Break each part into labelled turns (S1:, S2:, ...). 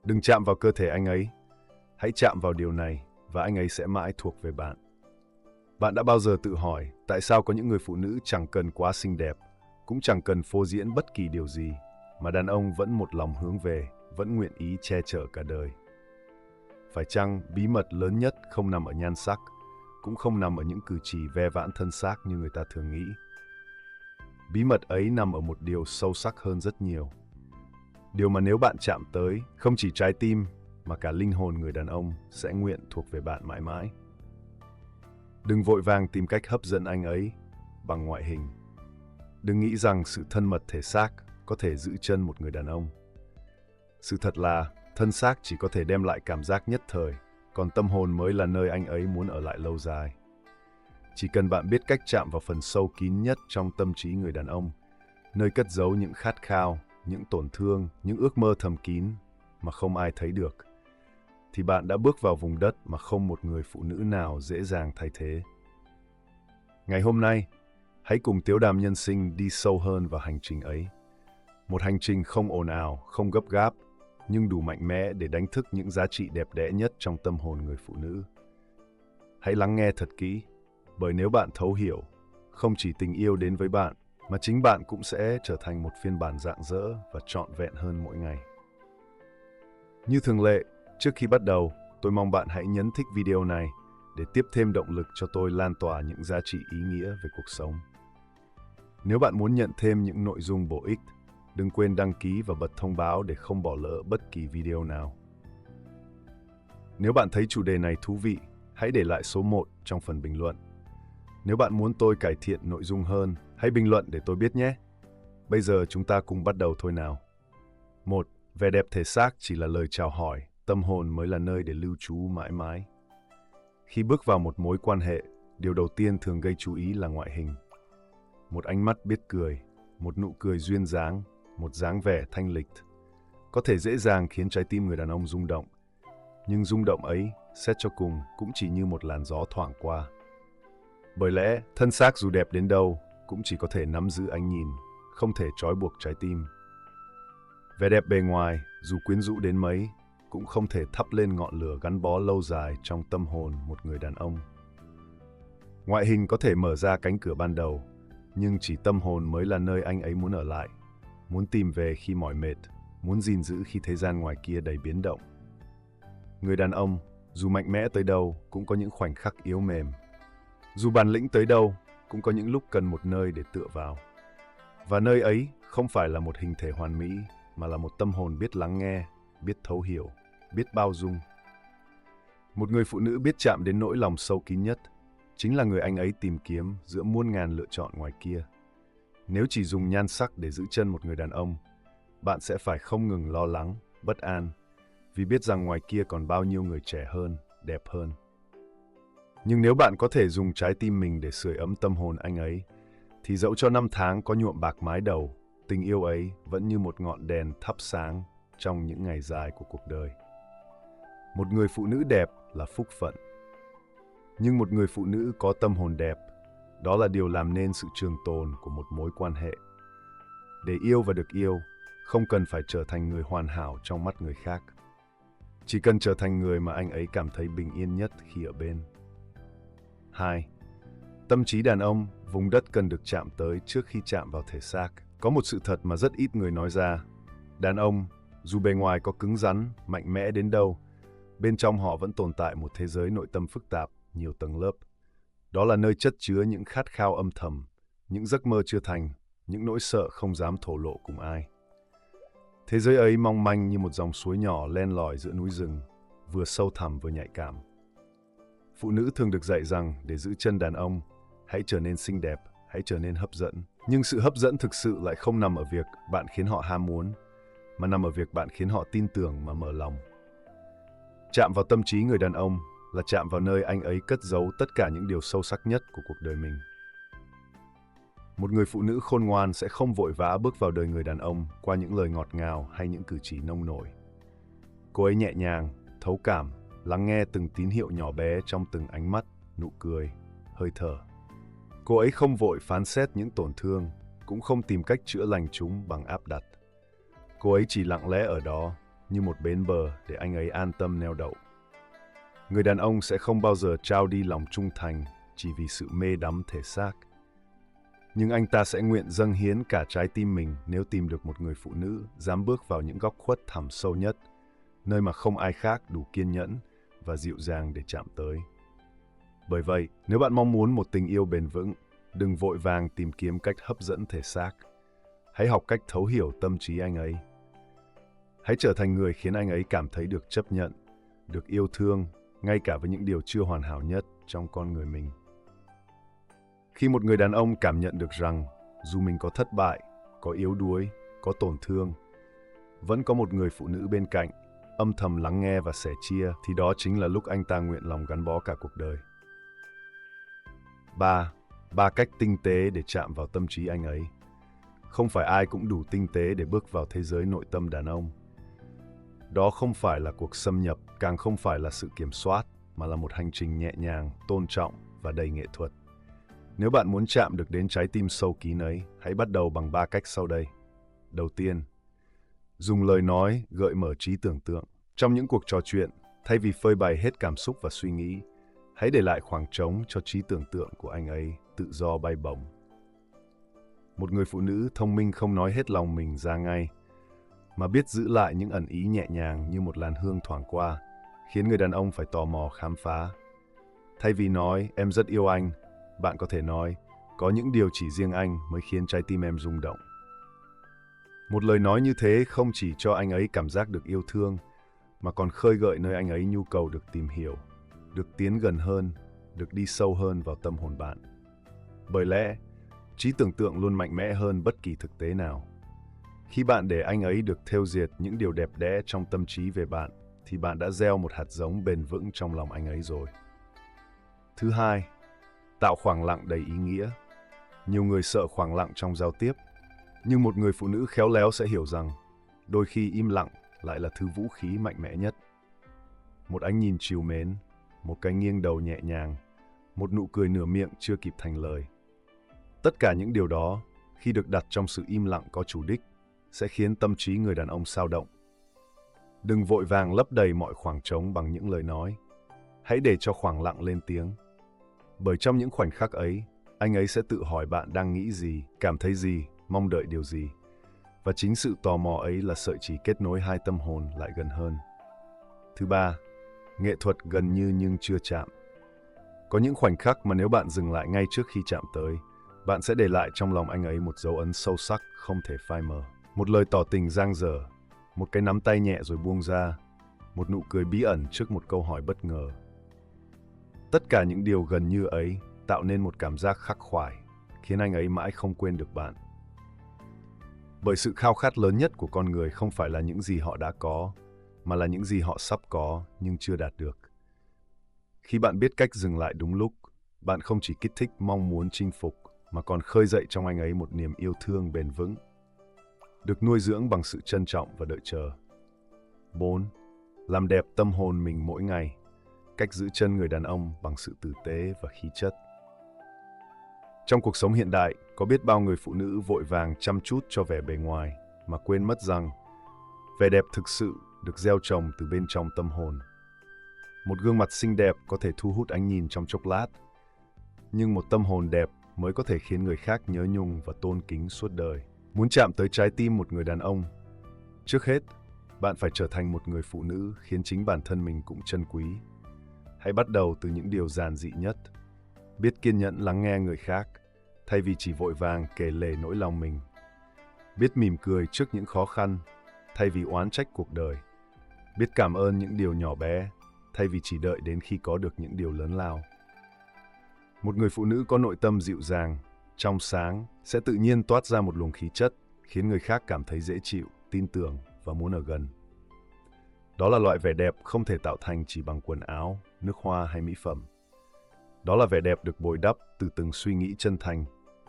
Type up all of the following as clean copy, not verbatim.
S1: Đừng chạm vào cơ thể anh ấy. Hãy chạm vào điều này và anh ấy sẽ mãi thuộc về bạn. Bạn đã bao giờ tự hỏi tại sao có những người phụ nữ chẳng cần quá xinh đẹp, cũng chẳng cần phô diễn bất kỳ điều gì, mà đàn ông vẫn một lòng hướng về, vẫn nguyện ý che chở cả đời? Phải chăng bí mật lớn nhất không nằm ở nhan sắc, cũng không nằm ở những cử chỉ ve vãn thân xác như người ta thường nghĩ? Bí mật ấy nằm ở một điều sâu sắc hơn rất nhiều. Điều mà nếu bạn chạm tới, không chỉ trái tim mà cả linh hồn người đàn ông sẽ nguyện thuộc về bạn mãi mãi. Đừng vội vàng tìm cách hấp dẫn anh ấy bằng ngoại hình. Đừng nghĩ rằng sự thân mật thể xác có thể giữ chân một người đàn ông. Sự thật là thân xác chỉ có thể đem lại cảm giác nhất thời, còn tâm hồn mới là nơi anh ấy muốn ở lại lâu dài. Chỉ cần bạn biết cách chạm vào phần sâu kín nhất trong tâm trí người đàn ông, nơi cất giấu những khát khao, những tổn thương, những ước mơ thầm kín mà không ai thấy được, thì bạn đã bước vào vùng đất mà không một người phụ nữ nào dễ dàng thay thế. Ngày hôm nay, hãy cùng Tiếu Đàm Nhân Sinh đi sâu hơn vào hành trình ấy. Một hành trình không ồn ào, không gấp gáp, nhưng đủ mạnh mẽ để đánh thức những giá trị đẹp đẽ nhất trong tâm hồn người phụ nữ. Hãy lắng nghe thật kỹ, bởi nếu bạn thấu hiểu, không chỉ tình yêu đến với bạn, mà chính bạn cũng sẽ trở thành một phiên bản rạng rỡ và trọn vẹn hơn mỗi ngày. Như thường lệ, trước khi bắt đầu, tôi mong bạn hãy nhấn thích video này để tiếp thêm động lực cho tôi lan tỏa những giá trị ý nghĩa về cuộc sống. Nếu bạn muốn nhận thêm những nội dung bổ ích, đừng quên đăng ký và bật thông báo để không bỏ lỡ bất kỳ video nào. Nếu bạn thấy chủ đề này thú vị, hãy để lại số 1 trong phần bình luận. Nếu bạn muốn tôi cải thiện nội dung hơn, hãy bình luận để tôi biết nhé. Bây giờ chúng ta cùng bắt đầu thôi nào. 1. Vẻ đẹp thể xác chỉ là lời chào hỏi, tâm hồn mới là nơi để lưu trú mãi mãi. Khi bước vào một mối quan hệ, điều đầu tiên thường gây chú ý là ngoại hình. Một ánh mắt biết cười, một nụ cười duyên dáng, một dáng vẻ thanh lịch có thể dễ dàng khiến trái tim người đàn ông rung động. Nhưng rung động ấy, xét cho cùng, cũng chỉ như một làn gió thoảng qua. Bởi lẽ, thân xác dù đẹp đến đâu, cũng chỉ có thể nắm giữ ánh nhìn, không thể trói buộc trái tim. Vẻ đẹp bề ngoài, dù quyến rũ đến mấy, cũng không thể thắp lên ngọn lửa gắn bó lâu dài trong tâm hồn một người đàn ông. Ngoại hình có thể mở ra cánh cửa ban đầu, nhưng chỉ tâm hồn mới là nơi anh ấy muốn ở lại, muốn tìm về khi mỏi mệt, muốn gìn giữ khi thế gian ngoài kia đầy biến động. Người đàn ông, dù mạnh mẽ tới đâu, cũng có những khoảnh khắc yếu mềm. Dù bản lĩnh tới đâu, cũng có những lúc cần một nơi để tựa vào. Và nơi ấy không phải là một hình thể hoàn mỹ, mà là một tâm hồn biết lắng nghe, biết thấu hiểu, biết bao dung. Một người phụ nữ biết chạm đến nỗi lòng sâu kín nhất, chính là người anh ấy tìm kiếm giữa muôn ngàn lựa chọn ngoài kia. Nếu chỉ dùng nhan sắc để giữ chân một người đàn ông, bạn sẽ phải không ngừng lo lắng, bất an, vì biết rằng ngoài kia còn bao nhiêu người trẻ hơn, đẹp hơn. Nhưng nếu bạn có thể dùng trái tim mình để sưởi ấm tâm hồn anh ấy, thì dẫu cho năm tháng có nhuộm bạc mái đầu, tình yêu ấy vẫn như một ngọn đèn thắp sáng trong những ngày dài của cuộc đời. Một người phụ nữ đẹp là phúc phận. Nhưng một người phụ nữ có tâm hồn đẹp, đó là điều làm nên sự trường tồn của một mối quan hệ. Để yêu và được yêu, không cần phải trở thành người hoàn hảo trong mắt người khác. Chỉ cần trở thành người mà anh ấy cảm thấy bình yên nhất khi ở bên. 2. Tâm trí đàn ông, vùng đất cần được chạm tới trước khi chạm vào thể xác. Có một sự thật mà rất ít người nói ra. Đàn ông, dù bề ngoài có cứng rắn, mạnh mẽ đến đâu, bên trong họ vẫn tồn tại một thế giới nội tâm phức tạp, nhiều tầng lớp. Đó là nơi chất chứa những khát khao âm thầm, những giấc mơ chưa thành, những nỗi sợ không dám thổ lộ cùng ai. Thế giới ấy mong manh như một dòng suối nhỏ len lỏi giữa núi rừng, vừa sâu thẳm vừa nhạy cảm. Phụ nữ thường được dạy rằng để giữ chân đàn ông, hãy trở nên xinh đẹp, hãy trở nên hấp dẫn. Nhưng sự hấp dẫn thực sự lại không nằm ở việc bạn khiến họ ham muốn, mà nằm ở việc bạn khiến họ tin tưởng mà mở lòng. Chạm vào tâm trí người đàn ông là chạm vào nơi anh ấy cất giấu tất cả những điều sâu sắc nhất của cuộc đời mình. Một người phụ nữ khôn ngoan sẽ không vội vã bước vào đời người đàn ông qua những lời ngọt ngào hay những cử chỉ nông nổi. Cô ấy nhẹ nhàng, thấu cảm, lắng nghe từng tín hiệu nhỏ bé trong từng ánh mắt, nụ cười, hơi thở. Cô ấy không vội phán xét những tổn thương, cũng không tìm cách chữa lành chúng bằng áp đặt. Cô ấy chỉ lặng lẽ ở đó, như một bến bờ để anh ấy an tâm neo đậu. Người đàn ông sẽ không bao giờ trao đi lòng trung thành chỉ vì sự mê đắm thể xác. Nhưng anh ta sẽ nguyện dâng hiến cả trái tim mình nếu tìm được một người phụ nữ dám bước vào những góc khuất thẳm sâu nhất, nơi mà không ai khác đủ kiên nhẫn và dịu dàng để chạm tới. Bởi vậy, nếu bạn mong muốn một tình yêu bền vững, đừng vội vàng tìm kiếm cách hấp dẫn thể xác. Hãy học cách thấu hiểu tâm trí anh ấy. Hãy trở thành người khiến anh ấy cảm thấy được chấp nhận, được yêu thương, ngay cả với những điều chưa hoàn hảo nhất trong con người mình. Khi một người đàn ông cảm nhận được rằng dù mình có thất bại, có yếu đuối, có tổn thương, vẫn có một người phụ nữ bên cạnh, âm thầm lắng nghe và sẻ chia, thì đó chính là lúc anh ta nguyện lòng gắn bó cả cuộc đời. 3. 3 cách tinh tế để chạm vào tâm trí anh ấy. Không phải ai cũng đủ tinh tế để bước vào thế giới nội tâm đàn ông. Đó không phải là cuộc xâm nhập, càng không phải là sự kiểm soát, mà là một hành trình nhẹ nhàng, tôn trọng và đầy nghệ thuật. Nếu bạn muốn chạm được đến trái tim sâu kín ấy, hãy bắt đầu bằng 3 cách sau đây. Đầu tiên, dùng lời nói gợi mở trí tưởng tượng. Trong những cuộc trò chuyện, thay vì phơi bày hết cảm xúc và suy nghĩ, hãy để lại khoảng trống cho trí tưởng tượng của anh ấy tự do bay bổng. Một người phụ nữ thông minh không nói hết lòng mình ra ngay, mà biết giữ lại những ẩn ý nhẹ nhàng như một làn hương thoảng qua, khiến người đàn ông phải tò mò khám phá. Thay vì nói, em rất yêu anh, bạn có thể nói, có những điều chỉ riêng anh mới khiến trái tim em rung động. Một lời nói như thế không chỉ cho anh ấy cảm giác được yêu thương, mà còn khơi gợi nơi anh ấy nhu cầu được tìm hiểu, được tiến gần hơn, được đi sâu hơn vào tâm hồn bạn. Bởi lẽ, trí tưởng tượng luôn mạnh mẽ hơn bất kỳ thực tế nào. Khi bạn để anh ấy được thêu dệt những điều đẹp đẽ trong tâm trí về bạn, thì bạn đã gieo một hạt giống bền vững trong lòng anh ấy rồi. Thứ hai, tạo khoảng lặng đầy ý nghĩa. Nhiều người sợ khoảng lặng trong giao tiếp, nhưng một người phụ nữ khéo léo sẽ hiểu rằng đôi khi im lặng lại là thứ vũ khí mạnh mẽ nhất. Một ánh nhìn trìu mến, một cái nghiêng đầu nhẹ nhàng, một nụ cười nửa miệng chưa kịp thành lời. Tất cả những điều đó, khi được đặt trong sự im lặng có chủ đích, sẽ khiến tâm trí người đàn ông xao động. Đừng vội vàng lấp đầy mọi khoảng trống bằng những lời nói. Hãy để cho khoảng lặng lên tiếng. Bởi trong những khoảnh khắc ấy, anh ấy sẽ tự hỏi bạn đang nghĩ gì, cảm thấy gì, mong đợi điều gì. Và chính sự tò mò ấy là sợi chỉ kết nối hai tâm hồn lại gần hơn. Thứ ba, nghệ thuật gần như nhưng chưa chạm. Có những khoảnh khắc mà nếu bạn dừng lại ngay trước khi chạm tới, bạn sẽ để lại trong lòng anh ấy một dấu ấn sâu sắc không thể phai mờ. Một lời tỏ tình dang dở, một cái nắm tay nhẹ rồi buông ra, một nụ cười bí ẩn trước một câu hỏi bất ngờ. Tất cả những điều gần như ấy tạo nên một cảm giác khắc khoải, khiến anh ấy mãi không quên được bạn. Bởi sự khao khát lớn nhất của con người không phải là những gì họ đã có, mà là những gì họ sắp có nhưng chưa đạt được. Khi bạn biết cách dừng lại đúng lúc, bạn không chỉ kích thích mong muốn chinh phục, mà còn khơi dậy trong anh ấy một niềm yêu thương bền vững, được nuôi dưỡng bằng sự trân trọng và đợi chờ. 4. Làm đẹp tâm hồn mình mỗi ngày. Cách giữ chân người đàn ông bằng sự tử tế và khí chất. Trong cuộc sống hiện đại, có biết bao người phụ nữ vội vàng chăm chút cho vẻ bề ngoài, mà quên mất rằng vẻ đẹp thực sự được gieo trồng từ bên trong tâm hồn. Một gương mặt xinh đẹp có thể thu hút ánh nhìn trong chốc lát, nhưng một tâm hồn đẹp mới có thể khiến người khác nhớ nhung và tôn kính suốt đời. Muốn chạm tới trái tim một người đàn ông, trước hết, bạn phải trở thành một người phụ nữ khiến chính bản thân mình cũng trân quý. Hãy bắt đầu từ những điều giản dị nhất. Biết kiên nhẫn lắng nghe người khác, thay vì chỉ vội vàng kể lể nỗi lòng mình. Biết mỉm cười trước những khó khăn, thay vì oán trách cuộc đời. Biết cảm ơn những điều nhỏ bé, thay vì chỉ đợi đến khi có được những điều lớn lao. Một người phụ nữ có nội tâm dịu dàng, trong sáng, sẽ tự nhiên toát ra một luồng khí chất, khiến người khác cảm thấy dễ chịu, tin tưởng và muốn ở gần. Đó là loại vẻ đẹp không thể tạo thành chỉ bằng quần áo, nước hoa hay mỹ phẩm. Đó là vẻ đẹp được bồi đắp từ từng suy nghĩ chân thành,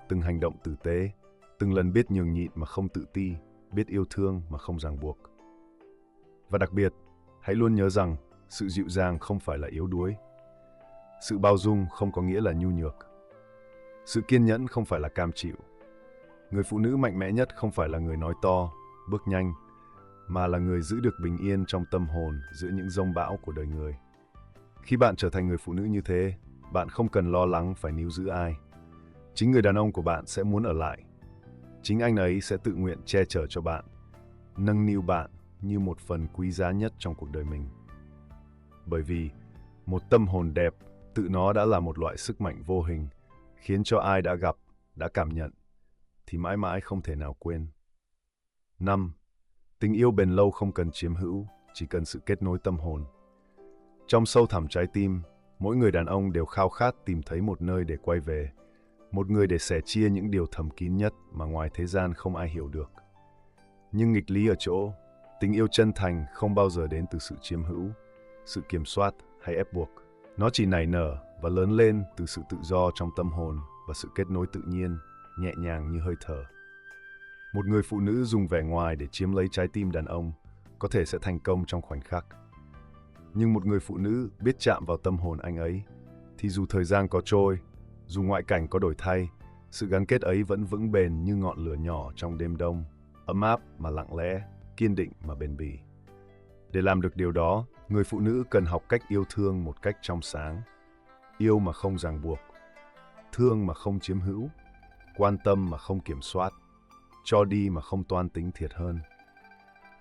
S1: từng hành động tử tế, từng lần biết nhường nhịn mà không tự ti, biết yêu thương mà không ràng buộc. Và đặc biệt, hãy luôn nhớ rằng sự dịu dàng không phải là yếu đuối. Sự bao dung không có nghĩa là nhu nhược. Sự kiên nhẫn không phải là cam chịu. Người phụ nữ mạnh mẽ nhất không phải là người nói to, bước nhanh, mà là người giữ được bình yên trong tâm hồn giữa những dông bão của đời người. Khi bạn trở thành người phụ nữ như thế, bạn không cần lo lắng phải níu giữ ai. Chính người đàn ông của bạn sẽ muốn ở lại. Chính anh ấy sẽ tự nguyện che chở cho bạn, nâng niu bạn như một phần quý giá nhất trong cuộc đời mình. Bởi vì một tâm hồn đẹp tự nó đã là một loại sức mạnh vô hình, khiến cho ai đã gặp, đã cảm nhận, thì mãi mãi không thể nào quên. 5. Tình yêu bền lâu không cần chiếm hữu, chỉ cần sự kết nối tâm hồn. Trong sâu thẳm trái tim, mỗi người đàn ông đều khao khát tìm thấy một nơi để quay về, một người để sẻ chia những điều thầm kín nhất mà ngoài thế gian không ai hiểu được. Nhưng nghịch lý ở chỗ, tình yêu chân thành không bao giờ đến từ sự chiếm hữu, sự kiểm soát hay ép buộc. Nó chỉ nảy nở và lớn lên từ sự tự do trong tâm hồn và sự kết nối tự nhiên, nhẹ nhàng như hơi thở. Một người phụ nữ dùng vẻ ngoài để chiếm lấy trái tim đàn ông có thể sẽ thành công trong khoảnh khắc. Nhưng một người phụ nữ biết chạm vào tâm hồn anh ấy, thì dù thời gian có trôi, dù ngoại cảnh có đổi thay, sự gắn kết ấy vẫn vững bền như ngọn lửa nhỏ trong đêm đông, ấm áp mà lặng lẽ, kiên định mà bền bỉ. Để làm được điều đó, người phụ nữ cần học cách yêu thương một cách trong sáng. Yêu mà không ràng buộc, thương mà không chiếm hữu, quan tâm mà không kiểm soát, cho đi mà không toan tính thiệt hơn.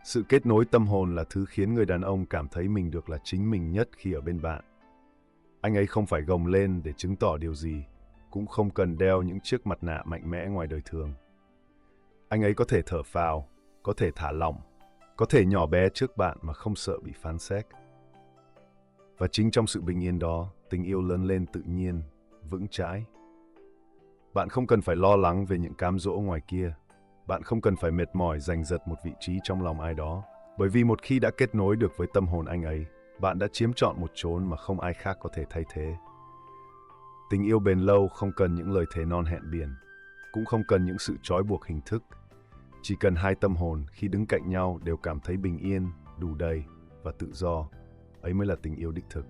S1: Sự kết nối tâm hồn là thứ khiến người đàn ông cảm thấy mình được là chính mình nhất khi ở bên bạn. Anh ấy không phải gồng lên để chứng tỏ điều gì, cũng không cần đeo những chiếc mặt nạ mạnh mẽ ngoài đời thường. Anh ấy có thể thở phào, có thể thả lỏng, có thể nhỏ bé trước bạn mà không sợ bị phán xét. Và chính trong sự bình yên đó, tình yêu lớn lên tự nhiên, vững chãi. Bạn không cần phải lo lắng về những cám dỗ ngoài kia. Bạn không cần phải mệt mỏi giành giật một vị trí trong lòng ai đó. Bởi vì một khi đã kết nối được với tâm hồn anh ấy, bạn đã chiếm trọn một chốn mà không ai khác có thể thay thế. Tình yêu bền lâu không cần những lời thề non hẹn biển, cũng không cần những sự trói buộc hình thức. Chỉ cần hai tâm hồn khi đứng cạnh nhau đều cảm thấy bình yên, đủ đầy và tự do. Ấy mới là tình yêu đích thực.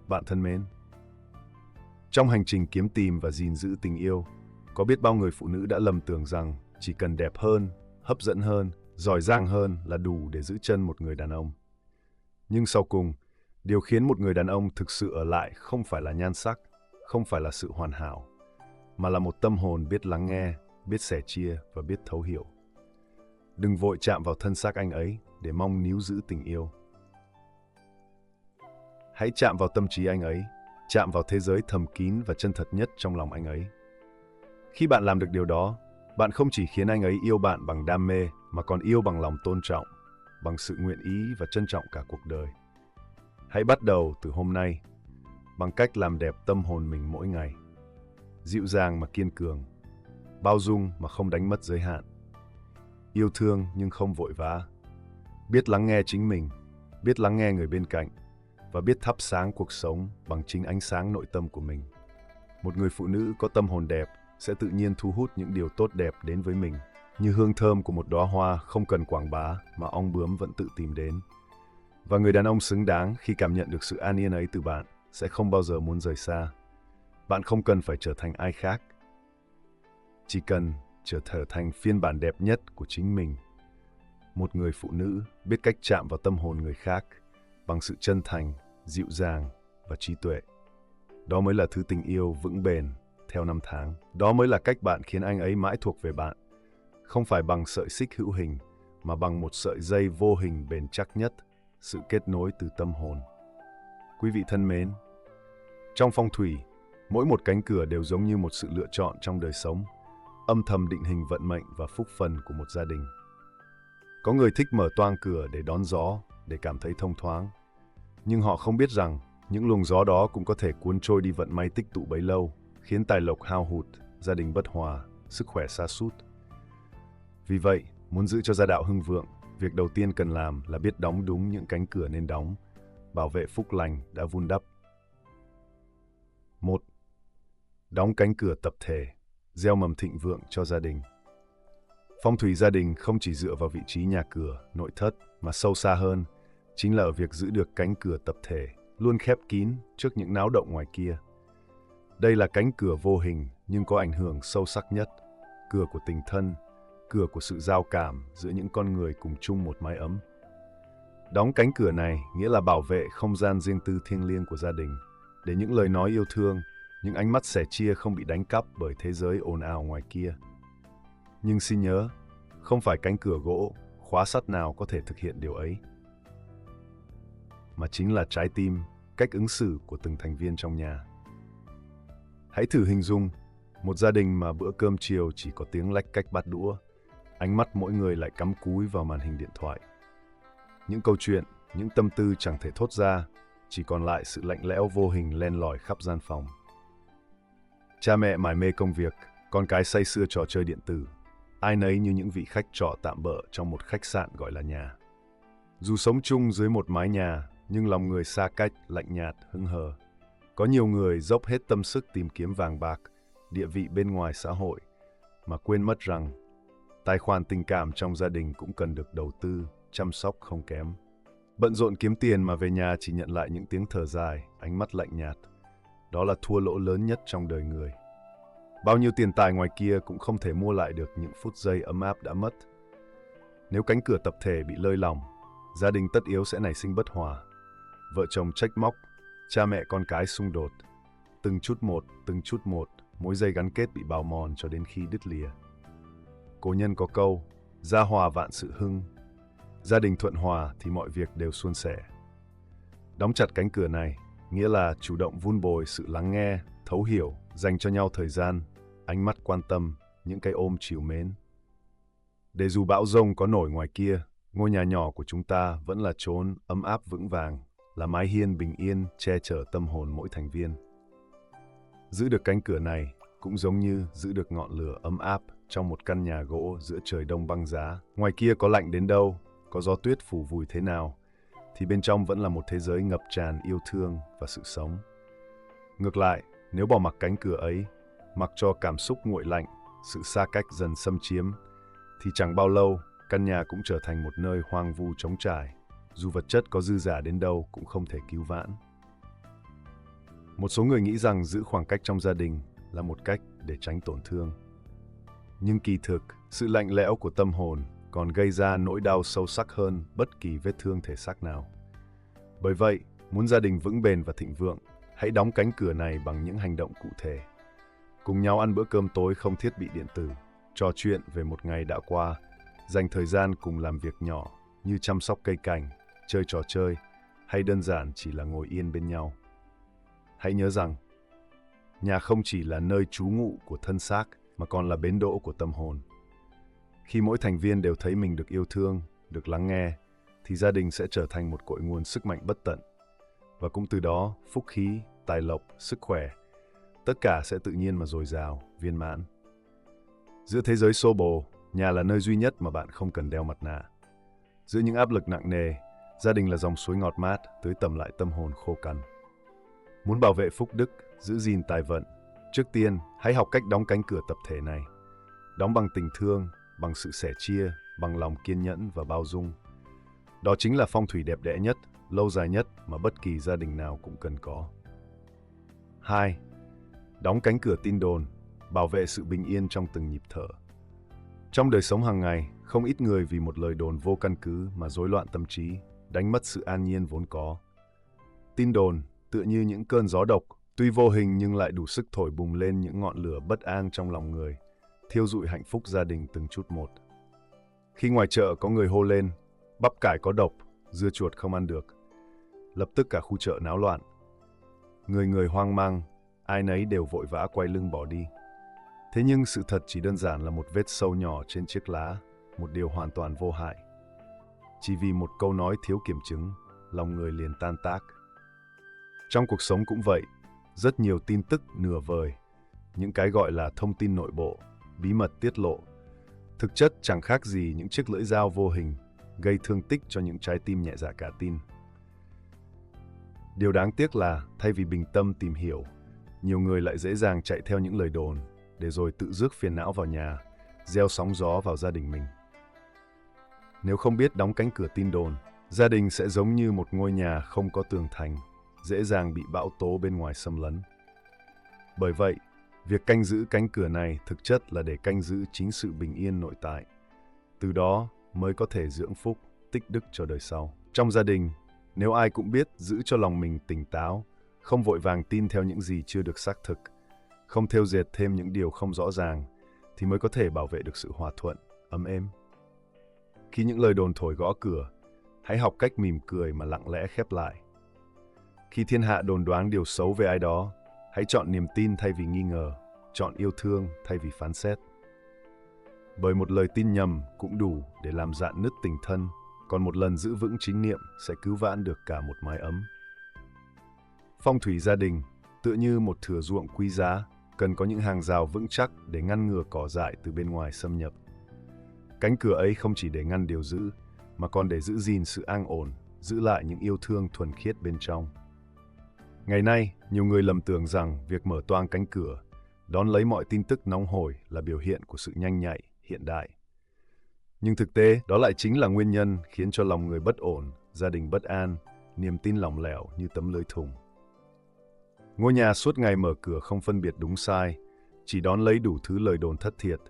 S1: Bạn thân mến, trong hành trình kiếm tìm và gìn giữ tình yêu, có biết bao người phụ nữ đã lầm tưởng rằng chỉ cần đẹp hơn, hấp dẫn hơn, giỏi giang hơn là đủ để giữ chân một người đàn ông. Nhưng sau cùng, điều khiến một người đàn ông thực sự ở lại không phải là nhan sắc, không phải là sự hoàn hảo, mà là một tâm hồn biết lắng nghe, biết sẻ chia và biết thấu hiểu. Đừng vội chạm vào thân xác anh ấy để mong níu giữ tình yêu. Hãy chạm vào tâm trí anh ấy, chạm vào thế giới thầm kín và chân thật nhất trong lòng anh ấy. Khi bạn làm được điều đó, bạn không chỉ khiến anh ấy yêu bạn bằng đam mê, mà còn yêu bằng lòng tôn trọng, bằng sự nguyện ý và trân trọng cả cuộc đời. Hãy bắt đầu từ hôm nay, bằng cách làm đẹp tâm hồn mình mỗi ngày. Dịu dàng mà kiên cường, bao dung mà không đánh mất giới hạn. Yêu thương nhưng không vội vã. Biết lắng nghe chính mình, biết lắng nghe người bên cạnh, và biết thắp sáng cuộc sống bằng chính ánh sáng nội tâm của mình. Một người phụ nữ có tâm hồn đẹp sẽ tự nhiên thu hút những điều tốt đẹp đến với mình, như hương thơm của một đóa hoa không cần quảng bá mà ong bướm vẫn tự tìm đến. Và người đàn ông xứng đáng khi cảm nhận được sự an yên ấy từ bạn sẽ không bao giờ muốn rời xa. Bạn không cần phải trở thành ai khác, chỉ cần trở thành phiên bản đẹp nhất của chính mình. Một người phụ nữ biết cách chạm vào tâm hồn người khác bằng sự chân thành, dịu dàng và trí tuệ. Đó mới là thứ tình yêu vững bền theo năm tháng. Đó mới là cách bạn khiến anh ấy mãi thuộc về bạn. Không phải bằng sợi xích hữu hình, mà bằng một sợi dây vô hình bền chắc nhất, sự kết nối từ tâm hồn. Quý vị thân mến, trong phong thủy, mỗi một cánh cửa đều giống như một sự lựa chọn trong đời sống, âm thầm định hình vận mệnh và phúc phần của một gia đình. Có người thích mở toang cửa để đón gió, để cảm thấy thông thoáng. Nhưng họ không biết rằng, những luồng gió đó cũng có thể cuốn trôi đi vận may tích tụ bấy lâu, khiến tài lộc hao hụt, gia đình bất hòa, sức khỏe sa sút. Vì vậy, muốn giữ cho gia đạo hưng vượng, việc đầu tiên cần làm là biết đóng đúng những cánh cửa nên đóng, bảo vệ phúc lành đã vun đắp. 1. Đóng cánh cửa tập thể, gieo mầm thịnh vượng cho gia đình. Phong thủy gia đình không chỉ dựa vào vị trí nhà cửa, nội thất, mà sâu xa hơn, chính là ở việc giữ được cánh cửa tập thể, luôn khép kín trước những náo động ngoài kia. Đây là cánh cửa vô hình nhưng có ảnh hưởng sâu sắc nhất, cửa của tình thân, cửa của sự giao cảm giữa những con người cùng chung một mái ấm. Đóng cánh cửa này nghĩa là bảo vệ không gian riêng tư thiêng liêng của gia đình, để những lời nói yêu thương, những ánh mắt sẻ chia không bị đánh cắp bởi thế giới ồn ào ngoài kia. Nhưng xin nhớ, không phải cánh cửa gỗ, khóa sắt nào có thể thực hiện điều ấy, mà chính là trái tim, cách ứng xử của từng thành viên trong nhà. Hãy thử hình dung một gia đình mà bữa cơm chiều chỉ có tiếng lách cách bát đũa, ánh mắt mỗi người lại cắm cúi vào màn hình điện thoại. Những câu chuyện, những tâm tư chẳng thể thốt ra, chỉ còn lại sự lạnh lẽo vô hình len lỏi khắp gian phòng. Cha mẹ mải mê công việc, con cái say sưa trò chơi điện tử, ai nấy như những vị khách trọ tạm bợ trong một khách sạn gọi là nhà. Dù sống chung dưới một mái nhà, nhưng lòng người xa cách, lạnh nhạt, hững hờ. Có nhiều người dốc hết tâm sức tìm kiếm vàng bạc, địa vị bên ngoài xã hội, mà quên mất rằng tài khoản tình cảm trong gia đình cũng cần được đầu tư, chăm sóc không kém. Bận rộn kiếm tiền mà về nhà chỉ nhận lại những tiếng thở dài, ánh mắt lạnh nhạt. Đó là thua lỗ lớn nhất trong đời người. Bao nhiêu tiền tài ngoài kia cũng không thể mua lại được những phút giây ấm áp đã mất. Nếu cánh cửa tập thể bị lơi lỏng, gia đình tất yếu sẽ nảy sinh bất hòa. Vợ chồng trách móc, cha mẹ con cái xung đột. Từng chút một, mối dây gắn kết bị bào mòn cho đến khi đứt lìa. Cổ nhân có câu, gia hòa vạn sự hưng. Gia đình thuận hòa thì mọi việc đều suôn sẻ. Đóng chặt cánh cửa này nghĩa là chủ động vun bồi sự lắng nghe, thấu hiểu, dành cho nhau thời gian, ánh mắt quan tâm, những cái ôm trìu mến. Để dù bão giông có nổi ngoài kia, ngôi nhà nhỏ của chúng ta vẫn là chốn ấm áp vững vàng, là mái hiên bình yên che chở tâm hồn mỗi thành viên. Giữ được cánh cửa này cũng giống như giữ được ngọn lửa ấm áp trong một căn nhà gỗ giữa trời đông băng giá. Ngoài kia có lạnh đến đâu, có gió tuyết phủ vùi thế nào, thì bên trong vẫn là một thế giới ngập tràn yêu thương và sự sống. Ngược lại, nếu bỏ mặc cánh cửa ấy, mặc cho cảm xúc nguội lạnh, sự xa cách dần xâm chiếm, thì chẳng bao lâu, căn nhà cũng trở thành một nơi hoang vu trống trải, dù vật chất có dư dả đến đâu cũng không thể cứu vãn. Một số người nghĩ rằng giữ khoảng cách trong gia đình là một cách để tránh tổn thương. Nhưng kỳ thực, sự lạnh lẽo của tâm hồn còn gây ra nỗi đau sâu sắc hơn bất kỳ vết thương thể xác nào. Bởi vậy, muốn gia đình vững bền và thịnh vượng, hãy đóng cánh cửa này bằng những hành động cụ thể. Cùng nhau ăn bữa cơm tối không thiết bị điện tử, trò chuyện về một ngày đã qua, dành thời gian cùng làm việc nhỏ như chăm sóc cây cảnh, chơi trò chơi, hay đơn giản chỉ là ngồi yên bên nhau. Hãy nhớ rằng, nhà không chỉ là nơi trú ngụ của thân xác mà còn là bến đỗ của tâm hồn. Khi mỗi thành viên đều thấy mình được yêu thương, được lắng nghe, thì gia đình sẽ trở thành một cội nguồn sức mạnh bất tận. Và cũng từ đó, phúc khí, tài lộc, sức khỏe, tất cả sẽ tự nhiên mà dồi dào, viên mãn. Giữa thế giới xô bồ, nhà là nơi duy nhất mà bạn không cần đeo mặt nạ. Giữa những áp lực nặng nề, gia đình là dòng suối ngọt mát, tưới tẩm lại tâm hồn khô cằn. Muốn bảo vệ phúc đức, giữ gìn tài vận, trước tiên hãy học cách đóng cánh cửa tập thể này. Đóng bằng tình thương, bằng sự sẻ chia, bằng lòng kiên nhẫn và bao dung. Đó chính là phong thủy đẹp đẽ nhất, lâu dài nhất mà bất kỳ gia đình nào cũng cần có. 2. Đóng cánh cửa tin đồn, bảo vệ sự bình yên trong từng nhịp thở. Trong đời sống hàng ngày, không ít người vì một lời đồn vô căn cứ mà rối loạn tâm trí, đánh mất sự an nhiên vốn có. Tin đồn tựa như những cơn gió độc, tuy vô hình nhưng lại đủ sức thổi bùng lên những ngọn lửa bất an trong lòng người, thiêu rụi hạnh phúc gia đình từng chút một. Khi ngoài chợ có người hô lên, bắp cải có độc, dưa chuột không ăn được, lập tức cả khu chợ náo loạn. Người người hoang mang, ai nấy đều vội vã quay lưng bỏ đi. Thế nhưng sự thật chỉ đơn giản là một vết sâu nhỏ trên chiếc lá, một điều hoàn toàn vô hại. Chỉ vì một câu nói thiếu kiểm chứng, lòng người liền tan tác. Trong cuộc sống cũng vậy, rất nhiều tin tức nửa vời, những cái gọi là thông tin nội bộ, bí mật tiết lộ, thực chất chẳng khác gì những chiếc lưỡi dao vô hình, gây thương tích cho những trái tim nhẹ dạ cả tin. Điều đáng tiếc là, thay vì bình tâm tìm hiểu, nhiều người lại dễ dàng chạy theo những lời đồn, để rồi tự rước phiền não vào nhà, gieo sóng gió vào gia đình mình. Nếu không biết đóng cánh cửa tin đồn, gia đình sẽ giống như một ngôi nhà không có tường thành, dễ dàng bị bão tố bên ngoài xâm lấn. Bởi vậy, việc canh giữ cánh cửa này thực chất là để canh giữ chính sự bình yên nội tại, Từ đó mới có thể dưỡng phúc, tích đức cho đời sau. Trong gia đình, nếu ai cũng biết giữ cho lòng mình tỉnh táo, không vội vàng tin theo những gì chưa được xác thực, không thêu dệt thêm những điều không rõ ràng, thì mới có thể bảo vệ được sự hòa thuận, ấm êm. Khi những lời đồn thổi gõ cửa, hãy học cách mỉm cười mà lặng lẽ khép lại. Khi thiên hạ đồn đoán điều xấu về ai đó, hãy chọn niềm tin thay vì nghi ngờ, chọn yêu thương thay vì phán xét. Bởi một lời tin nhầm cũng đủ để làm rạn nứt tình thân, còn một lần giữ vững chính niệm sẽ cứu vãn được cả một mái ấm. Phong thủy gia đình tựa như một thửa ruộng quý giá, cần có những hàng rào vững chắc để ngăn ngừa cỏ dại từ bên ngoài xâm nhập. Cánh cửa ấy không chỉ để ngăn điều dữ, mà còn để giữ gìn sự an ổn, giữ lại những yêu thương thuần khiết bên trong. Ngày nay, nhiều người lầm tưởng rằng việc mở toang cánh cửa, đón lấy mọi tin tức nóng hổi là biểu hiện của sự nhanh nhạy, hiện đại. Nhưng thực tế, đó lại chính là nguyên nhân khiến cho lòng người bất ổn, gia đình bất an, niềm tin lỏng lẻo như tấm lưới thùng. Ngôi nhà suốt ngày mở cửa không phân biệt đúng sai, chỉ đón lấy đủ thứ lời đồn thất thiệt,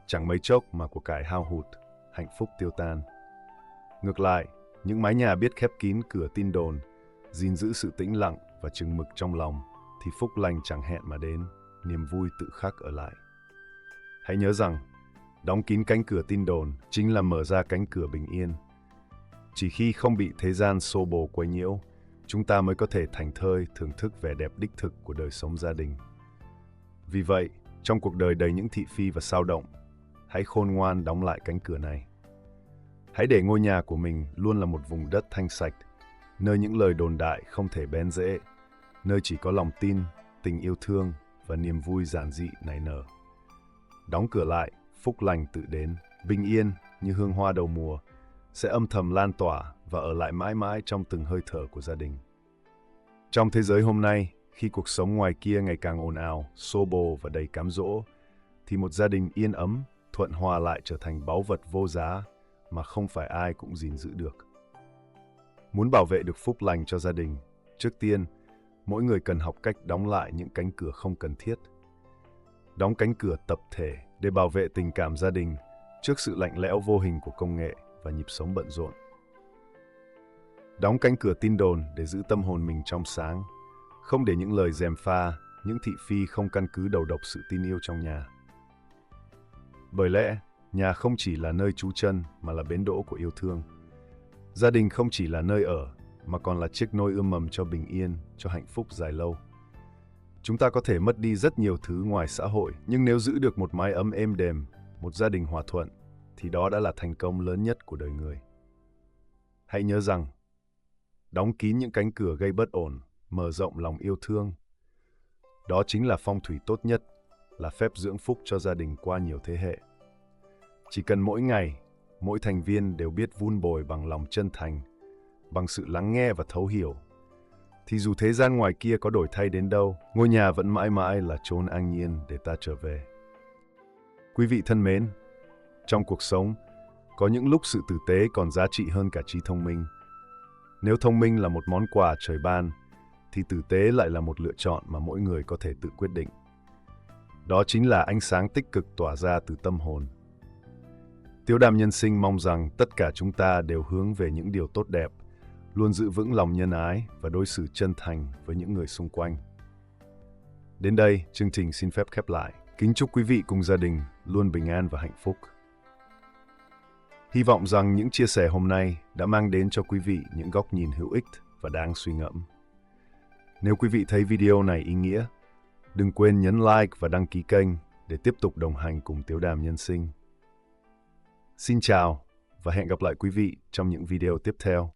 S1: chẳng mấy chốc mà của cải hao hụt, hạnh phúc tiêu tan. Ngược lại, những mái nhà biết khép kín cửa tin đồn, gìn giữ sự tĩnh lặng và chừng mực trong lòng, thì phúc lành chẳng hẹn mà đến, niềm vui tự khắc ở lại. Hãy nhớ rằng, đóng kín cánh cửa tin đồn chính là mở ra cánh cửa bình yên. Chỉ khi không bị thế gian xô bồ quấy nhiễu, chúng ta mới có thể thảnh thơi thưởng thức vẻ đẹp đích thực của đời sống gia đình. Vì vậy, trong cuộc đời đầy những thị phi và xao động, hãy khôn ngoan đóng lại cánh cửa này. Hãy để ngôi nhà của mình luôn là một vùng đất thanh sạch, nơi những lời đồn đại không thể bén rễ, nơi chỉ có lòng tin, tình yêu thương và niềm vui giản dị nảy nở. Đóng cửa lại, phúc lành tự đến, bình yên như hương hoa đầu mùa, sẽ âm thầm lan tỏa và ở lại mãi mãi trong từng hơi thở của gia đình. Trong thế giới hôm nay, khi cuộc sống ngoài kia ngày càng ồn ào, xô bồ và đầy cám dỗ, thì một gia đình yên ấm, thuận hòa lại trở thành báu vật vô giá mà không phải ai cũng gìn giữ được. Muốn bảo vệ được phúc lành cho gia đình, trước tiên, mỗi người cần học cách đóng lại những cánh cửa không cần thiết. Đóng cánh cửa tập thể để bảo vệ tình cảm gia đình trước sự lạnh lẽo vô hình của công nghệ và nhịp sống bận rộn. Đóng cánh cửa tin đồn để giữ tâm hồn mình trong sáng, không để những lời gièm pha, những thị phi không căn cứ đầu độc sự tin yêu trong nhà. Bởi lẽ, nhà không chỉ là nơi trú chân mà là bến đỗ của yêu thương. Gia đình không chỉ là nơi ở, mà còn là chiếc nôi ươm mầm cho bình yên, cho hạnh phúc dài lâu. Chúng ta có thể mất đi rất nhiều thứ ngoài xã hội, nhưng nếu giữ được một mái ấm êm đềm, một gia đình hòa thuận, thì đó đã là thành công lớn nhất của đời người. Hãy nhớ rằng, đóng kín những cánh cửa gây bất ổn, mở rộng lòng yêu thương. Đó chính là phong thủy tốt nhất, là phép dưỡng phúc cho gia đình qua nhiều thế hệ. Chỉ cần mỗi ngày, mỗi thành viên đều biết vun bồi bằng lòng chân thành, bằng sự lắng nghe và thấu hiểu, thì dù thế gian ngoài kia có đổi thay đến đâu, ngôi nhà vẫn mãi mãi là chốn an nhiên để ta trở về. Quý vị thân mến, trong cuộc sống, có những lúc sự tử tế còn giá trị hơn cả trí thông minh. Nếu thông minh là một món quà trời ban, thì tử tế lại là một lựa chọn mà mỗi người có thể tự quyết định. Đó chính là ánh sáng tích cực tỏa ra từ tâm hồn. Tiếu Đàm Nhân Sinh mong rằng tất cả chúng ta đều hướng về những điều tốt đẹp, luôn giữ vững lòng nhân ái và đối xử chân thành với những người xung quanh. Đến đây, chương trình xin phép khép lại. Kính chúc quý vị cùng gia đình luôn bình an và hạnh phúc. Hy vọng rằng những chia sẻ hôm nay đã mang đến cho quý vị những góc nhìn hữu ích và đáng suy ngẫm. Nếu quý vị thấy video này ý nghĩa, đừng quên nhấn like và đăng ký kênh để tiếp tục đồng hành cùng Tiếu Đàm Nhân Sinh. Xin chào và hẹn gặp lại quý vị trong những video tiếp theo.